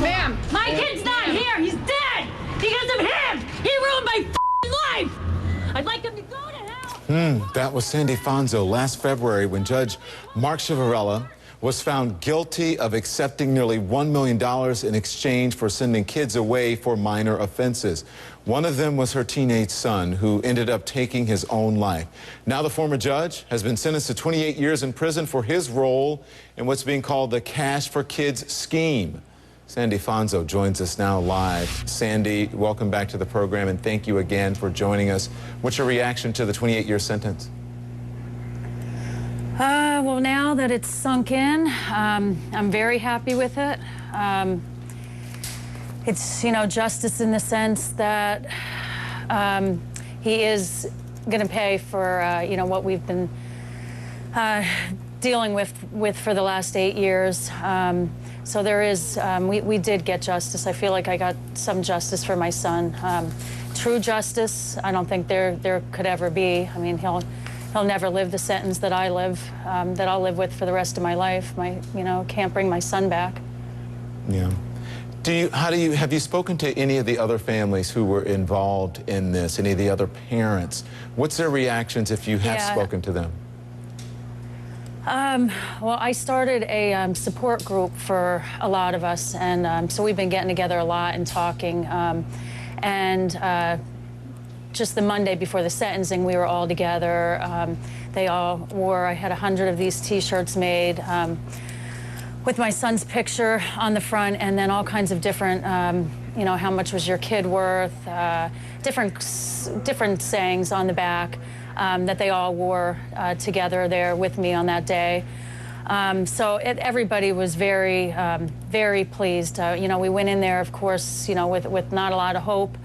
Ma'am! My kid's not here! He's dead! Because of him! He ruined my f***ing life! I'd like him to go to hell! That was Sandy Fonzo last February when Judge Mark Ciavarella was found guilty of accepting nearly $1 million in exchange for sending kids away for minor offenses. One of them was her teenage son, who ended up taking his own life. Now the former judge has been sentenced to 28 years in prison for his role in what's being called the Cash for Kids scheme. Sandy Fonzo joins us now live. Sandy, welcome back to the program, and thank you again for joining us. What's your reaction to the 28-year sentence? Well, now that it's sunk in, I'm very happy with it. It's, justice in the sense that he is going to pay for, what we've been dealing with for the last 8 years. So there is, we did get justice. I feel like I got some justice for my son. True justice, I don't think there could ever be. I mean, he'll never live the sentence that I live, that I'll live with for the rest of my life. Can't bring my son back. Yeah. Have you spoken to any of the other families who were involved in this, any of the other parents? What's their reactions if you have spoken to them? Well, I started a support group for a lot of us, and so we've been getting together a lot and talking. Just the Monday before the sentencing, we were all together. They all wore, I had 100 of these T-shirts made with my son's picture on the front, and then all kinds of different, how much was your kid worth, different sayings on the back that they all wore together there with me on that day. So everybody was very, very pleased. We went in there, of course, with not a lot of hope.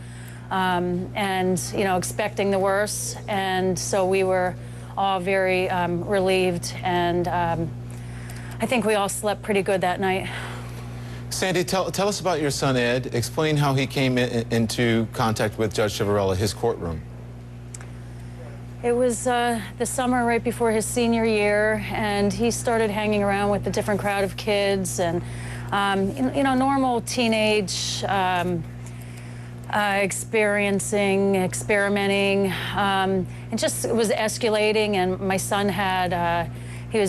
And expecting the worst, and so we were all very relieved, and I think we all slept pretty good that night. Sandy, tell us about your son Ed. Explain how he came into contact with Judge Ciavarella, his courtroom. It was the summer right before his senior year, and he started hanging around with a different crowd of kids, and normal teenage experimenting, and just it was escalating. And my son had, it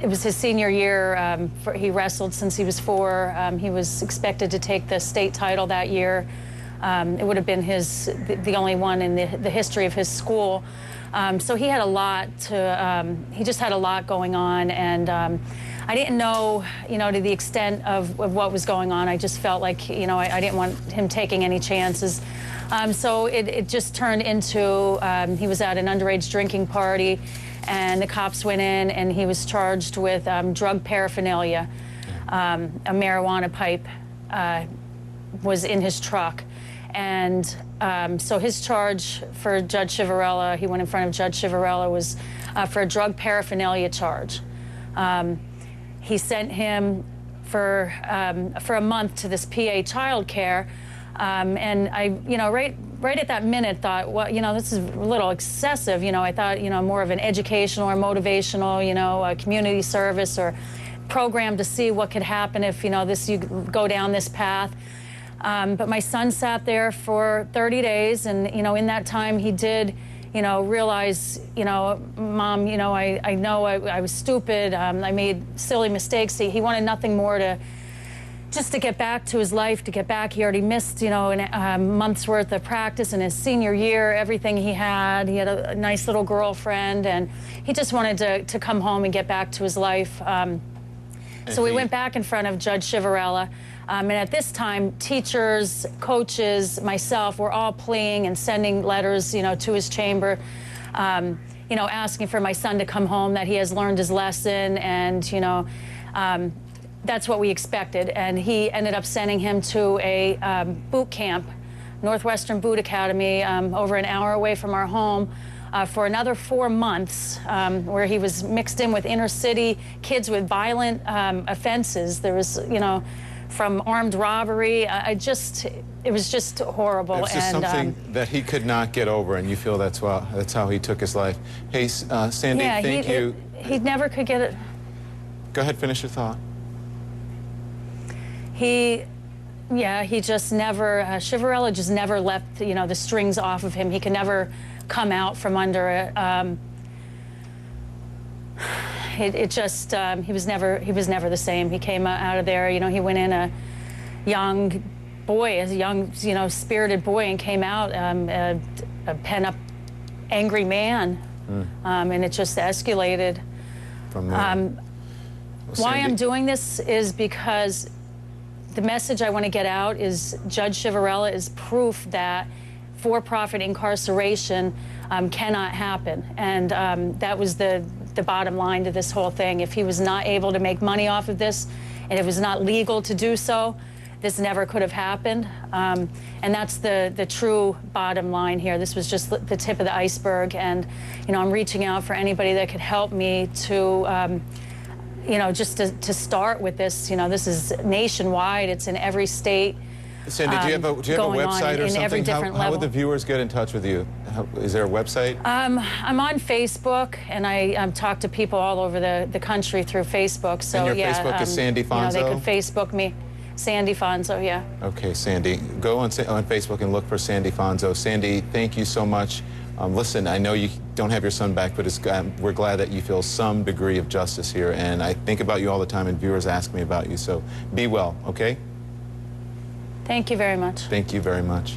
was his senior year. He wrestled since he was 4. He was expected to take the state title that year. It would have been the only one in the history of his school. So he had a lot he just had a lot going on, and I didn't know, to the extent of what was going on. I just felt like, I didn't want him taking any chances. So it just turned into, he was at an underage drinking party, and the cops went in, and he was charged with drug paraphernalia. A marijuana pipe was in his truck. And so his charge for Judge Ciavarella, he went in front of Judge Ciavarella, was for a drug paraphernalia charge. He sent him for a month to this PA childcare, and I, right at that minute thought, well, this is a little excessive. I thought, more of an educational or motivational, a community service or program to see what could happen if, you go down this path. But my son sat there for 30 days, and, in that time he did, realize, Mom, I know I was stupid. I made silly mistakes. He wanted nothing more just to get back to his life, to get back. He already missed, a month's worth of practice in his senior year, everything he had. He had a nice little girlfriend, and he just wanted to come home and get back to his life. So we went back in front of Judge Ciavarella. And at this time, teachers, coaches, myself, were all pleading and sending letters, to his chamber, asking for my son to come home, that he has learned his lesson, and, that's what we expected. And he ended up sending him to a boot camp, Northwestern Boot Academy, over an hour away from our home, for another 4 months, where he was mixed in with inner city kids with violent offenses. There was, from armed robbery. It was just horrible. It was just something that he could not get over, and you feel that's how he took his life. Hey, Sandy, thank you. He never could get it. Go ahead, finish your thought. He Yeah, he just never, Ciavarella just never left, you know, the strings off of him. He could never come out from under it. He was never the same. He came out of there, you know, he went in a young boy, as a young, you know, spirited boy, and came out a pent-up, angry man, and it just escalated. From there. Why I'm doing this is because the message I want to get out is Judge Ciavarella is proof that for-profit incarceration cannot happen, and that was the bottom line to this whole thing. If he was not able to make money off of this, and it was not legal to do so, this never could have happened, and that's the true bottom line here. This was just the tip of the iceberg, and you know, I'm reaching out for anybody that could help me to you know, just to start with this. You know, this is nationwide. It's in every state. Sandy, do you have a website or something? How would the viewers get in touch with you? Is there a website? I'm on Facebook, and I talk to people all over the country through Facebook. So and your Facebook is Sandy Fonzo? You know, they could Facebook me. Sandy Fonzo, yeah. Okay, Sandy. Go on Facebook and look for Sandy Fonzo. Sandy, thank you so much. Listen, I know you don't have your son back, but we're glad that you feel some degree of justice here. And I think about you all the time, and viewers ask me about you. So be well, okay? Thank you very much. Thank you very much.